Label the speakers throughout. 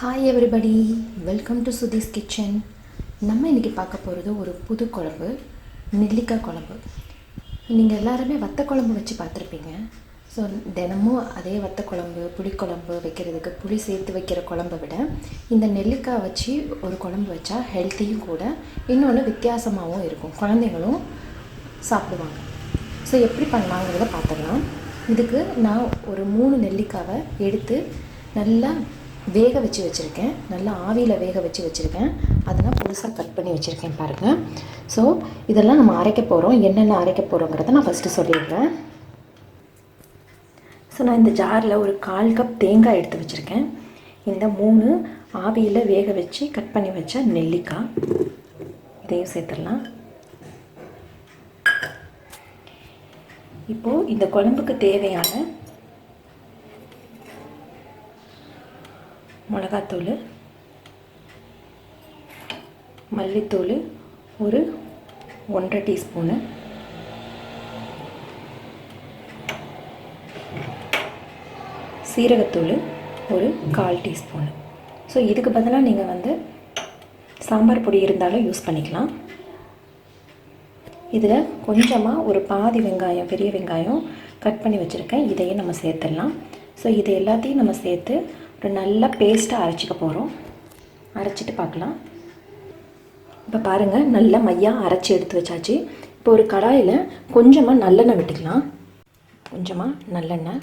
Speaker 1: Hi everybody, welcome to Sudhi's kitchen. நம்ம இன்றைக்கி பார்க்க போகிறது ஒரு புது குழம்பு, நெல்லிக்காய் குழம்பு. நீங்கள் எல்லாருமே வத்த குழம்பு வச்சு பார்த்துருப்பீங்க. ஸோ தினமும் அதே வத்த குழம்பு புளிக்குழம்பு வைக்கிறதுக்கு புளி சேர்த்து வைக்கிற குழம்பை விட இந்த நெல்லிக்காய் வச்சு ஒரு குழம்பு வச்சா ஹெல்த்தியும் கூட, இன்னொன்று வித்தியாசமாகவும் இருக்கும், குழந்தைங்களும் சாப்பிடுவாங்க. ஸோ எப்படி பண்ணலாங்கிறத பார்த்துக்கலாம். இதுக்கு நான் ஒரு 3 நெல்லிக்காவை எடுத்து நல்லா வேக வச்சு வச்சுருக்கேன். நல்லா ஆவியில் வேக வச்சு வச்சுருக்கேன். அதெல்லாம் புதுசாக கட் பண்ணி வச்சுருக்கேன் பாருங்கள். ஸோ இதெல்லாம் நம்ம அரைக்க போகிறோம். என்னென்ன அரைக்க போகிறோங்கிறத நான் ஃபஸ்ட்டு சொல்லிடுறேன். ஸோ நான் இந்த ஜாரில் ஒரு 1/4 கப் தேங்காய் எடுத்து வச்சுருக்கேன். இந்த 3 ஆவியில் வேக வச்சு கட் பண்ணி வச்ச நெல்லிக்காய் இதையும் சேர்த்துடலாம். இப்போது இந்த குழம்புக்கு தேவையான மிளகாத்தூள், மல்லித்தூள் ஒரு 1.5 டீஸ்பூனு, சீரகத்தூள் ஒரு 1/4 டீஸ்பூனு. ஸோ இதுக்கு பதிலாக நீங்கள் சாம்பார் பொடி இருந்தாலும் யூஸ் பண்ணிக்கலாம். இதில் கொஞ்சமாக ஒரு பாதி வெங்காயம், பெரிய வெங்காயம் கட் பண்ணி வச்சுருக்கேன். இதையும் நம்ம சேர்த்துடலாம். ஸோ இது எல்லாத்தையும் நம்ம சேர்த்து ஒரு நல்ல பேஸ்ட்டாக அரைச்சிக்க போகிறோம். அரைச்சிட்டு பார்க்கலாம். இப்போ பாருங்கள், நல்ல மையாக அரைச்சி எடுத்து வச்சாச்சு. இப்போ ஒரு கடாயில் கொஞ்சமாக நல்லெண்ணெய் விட்டுக்கலாம். கொஞ்சமாக நல்லெண்ணெய்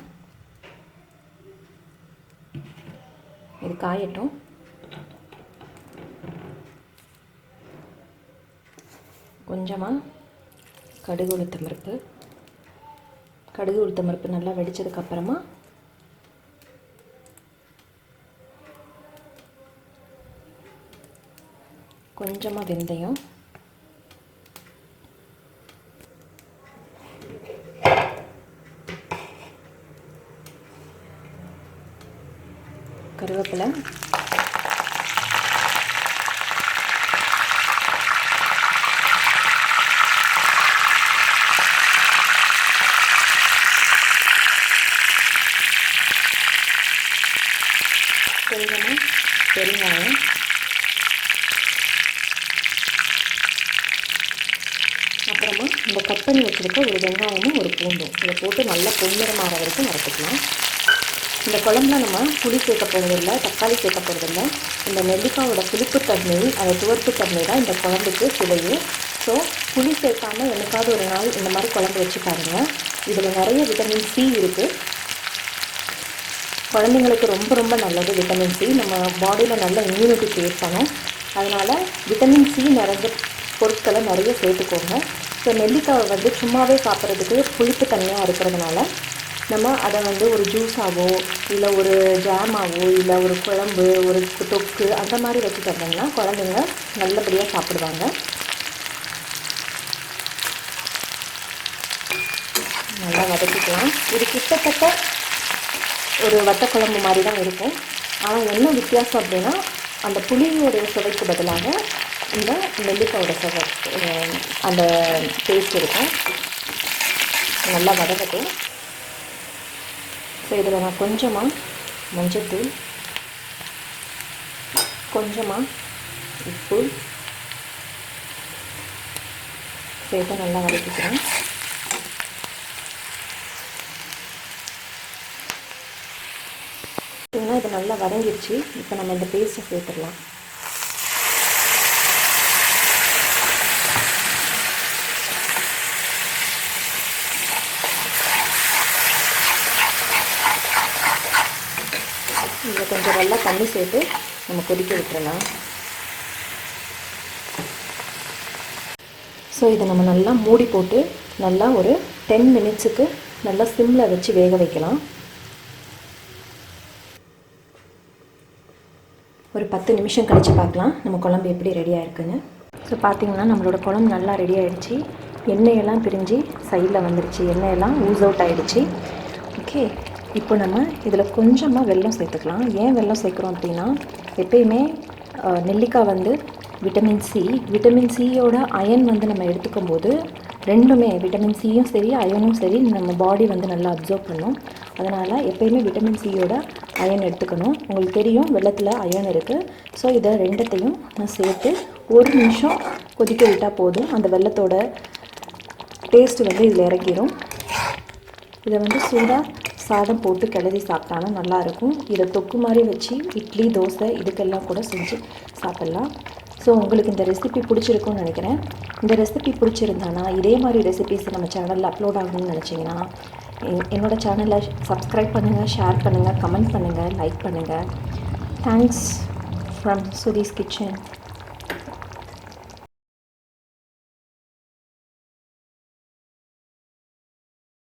Speaker 1: இது காயட்டும். கொஞ்சமாக கடுகு உளுத்தம் பருப்பு நல்லா வெடித்ததுக்கப்புறமா கொஞ்சமாக வெந்தயம், கருவேப்பிலை, கொஞ்சமாக பெருங்காயம், அப்புறமா இந்த கட் பண்ணி வச்சுருக்க ஒரு வெங்காயமும் ஒரு பூண்டும் இதை போட்டு நல்லா பொன்னிறமாற வரைக்கும் வறுத்துக்கலாம். இந்த குழம்புல நம்ம புளி சேர்க்க போகிறதில்ல, தக்காளி சேர்க்க போகிறதில்ல. இந்த நெல்லிக்காயோட புளிப்புத்தன்மை, அந்த துவர்ப்புத்தன்மை தான் இந்த குழம்புக்கு சுவையும். ஸோ புளி சேர்க்காமல் என்னைக்காவது ஒரு நாள் இந்த மாதிரி குழம்பு வச்சு பாருங்கள். இதில் நிறைய விட்டமின் சி இருக்குது. குழந்தைங்களுக்கு ரொம்ப ரொம்ப நல்லது விட்டமின் சி. நம்ம பாடியில் நல்ல இம்யூனிட்டி கிரியேட் பண்ணும். அதனால் விட்டமின் சி நிறைஞ்ச பொருட்களை நிறைய சேர்த்துக்கோங்க. ஸோ நெல்லிக்காவை சும்மாவே சாப்பிட்றதுக்கு புளிப்பு தன்மையாக இருக்கிறதுனால நம்ம அதை ஒரு ஜூஸாகவோ இல்லை ஒரு ஜாமாவோ இல்லை ஒரு குழம்பு, ஒரு தொக்கு அந்த மாதிரி வச்சு தந்தோம்னா குழந்தைங்க நல்லபடியாக சாப்பிடுவாங்க. நல்லா வதக்கிக்கலாம். இது கிட்டத்தட்ட ஒரு வத்தக்குழம்பு மாதிரி தான் இருக்கும். ஆனால் என்ன வித்தியாசம் அப்படின்னா, அந்த புளியோடைய சுவைக்கு பதிலாக இந்த நெல்லிக்காயோட சுவை, அந்த டேஸ்ட் இருக்கும். நல்லா வதக்கட்டும். ஸோ இதில் நான் கொஞ்சமாக மஞ்சள்தூள், கொஞ்சமாக உப்பு சேர்த்து நல்லா வதக்கிக்கிறேன். இது நல்லா வதங்கிடுச்சு. இப்போ நம்ம இந்த பேஸ்ட்டை சேர்த்துடலாம். இதில் கொஞ்சம் நல்லா தண்ணி சேர்த்து நம்ம கொதிக்க விட்டுறலாம். ஸோ இதை நம்ம நல்லா மூடி போட்டு நல்லா ஒரு 10 மினிட்ஸுக்கு நல்லா சிம்மில் வச்சு வேக வைக்கலாம். ஒரு 10 நிமிஷம் கழித்து பார்க்கலாம் நம்ம குழம்பு எப்படி ரெடியாக இருக்குன்னு. ஸோ பார்த்திங்கன்னா நம்மளோட குழம்பு நல்லா ரெடி ஆகிடுச்சு. எண்ணெயெல்லாம் பிரிஞ்சு சைடில் வந்துடுச்சு. எண்ணெயெல்லாம் ஊஸ் அவுட் ஆகிடுச்சு. ஓகே, இப்போ நம்ம இதில் கொஞ்சமாக வெல்லம் சேர்த்துக்கலாம். ஏன் வெல்லம் சேர்க்குறோம் அப்படின்னா, எப்பயுமே நெல்லிக்காய் விட்டமின் சியோட அயன் நம்ம எடுத்துக்கும் போது ரெண்டுமே, விட்டமின் சியும் சரி அயனும் சரி, நம்ம பாடி நல்லா அப்சர்வ் பண்ணும். அதனால் எப்போயுமே விட்டமின் சியோட அயன் எடுத்துக்கணும். உங்களுக்கு தெரியும் வெள்ளத்தில் அயன் இருக்குது. ஸோ இதை ரெண்டத்தையும் நான் சேர்த்து 1 நிமிஷம் கொதிக்க விட்டால் போதும். அந்த வெள்ளத்தோட டேஸ்ட்டு வந்து இதில் இறக்கிடும். இதை வந்து சூடாக சாதம் போட்டு கிளறி சாப்பிட்டாலும் நல்லாயிருக்கும். இதை தொக்கு மாதிரி வச்சு இட்லி, தோசை இதுக்கெல்லாம் கூட செஞ்சு சாப்பிட்லாம். ஸோ உங்களுக்கு இந்த ரெசிபி பிடிச்சிருக்குன்னு நினைக்கிறேன். இந்த ரெசிபி பிடிச்சிருந்தானா இதே மாதிரி ரெசிபிஸ் நம்ம சேனலில் அப்லோட் ஆகணும்னு நினச்சிங்கன்னா என்னோடய சேனலை சப்ஸ்கிரைப் பண்ணுங்கள், ஷேர் பண்ணுங்கள், கமெண்ட் பண்ணுங்கள், லைக் பண்ணுங்கள். Thanks from Sudhi's kitchen.